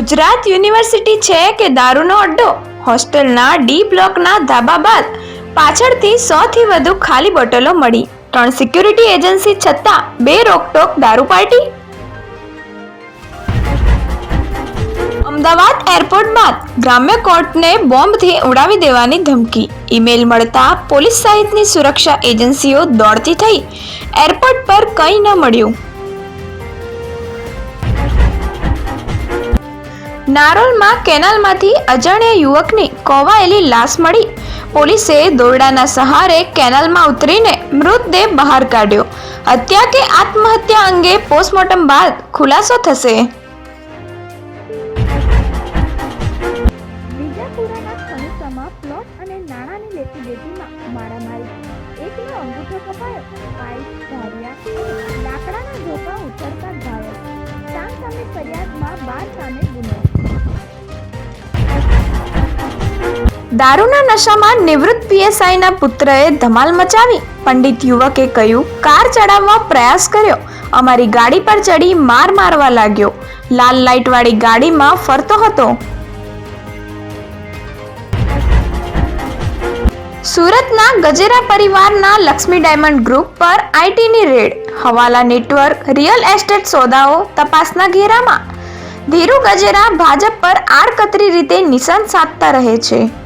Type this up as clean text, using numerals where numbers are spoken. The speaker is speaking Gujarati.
ગુજરાત યુનિવર્સિટી છે કે દારૂનો અડ્ડો? હોસ્ટેલના ડી બ્લોકના ધાબા બાદ પાછળથી 100 થી વધુ ખાલી બોટલો મળી. 3 સિક્યુરિટી એજન્સી છતાં 2 રોકટોક દારૂ પાર્ટી. અમદાવાદ એરપોર્ટ બાદ ગ્રામ્ય કોર્ટને બોમ્બથી ઉડાવી દેવાની ધમકી. ઈમેલ મળતા પોલીસ સહિતની સુરક્ષા એજન્સીઓ દોડતી થઈ. એરપોર્ટ પર કંઈ ન મળ્યું. નારોલમાં કેનાલમાંથી અજાણ્યા યુવકની કોવાયેલી લાશ મળી. પોલીસે દોરડાના સહારે કેનાલમાં ઉતરીને મૃતદેહ બહાર કાઢ્યો. હત્યા કે આત્મહત્યા અંગે પોસ્ટમોર્ટમ બાદ ખુલાસો થશે. વિજાપુરાના ખણુસામાં પ્લોટ અને નાણાંની લેતી-દેતીમાં મારામારી. એકનો અંગૂઠો કપાયો, પાઇપ, ધારિયા, લાકડાના ઝોકા ઉછળતા ઘાયલ. સામે ફરિયાદમાં 12 સામે ગુનો. દારૂના નશામાં નિવૃત્ત પીએસઆઈના પુત્રએ ધમાલ મચાવી. પંડિત યુવકે કહ્યું, કાર ચડાવવા પ્રયાસ કર્યો, અમારી ગાડી પર ચડી માર મારવા લાગ્યો. લાલ લાઇટવાળી ગાડીમાં ફરતો હતો. સુરતના ગજેરા પરિવારના લક્ષ્મી ડાયમંડ ગ્રુપ પર આઈટીની રેડ. હવાલા નેટવર્ક, રિયલ એસ્ટેટ સોદાઓ તપાસના ઘેરામાં. ધીરુ ગજેરા ભાજપ પર આડકતરી રીતે નિશાન સાધતા રહે છે.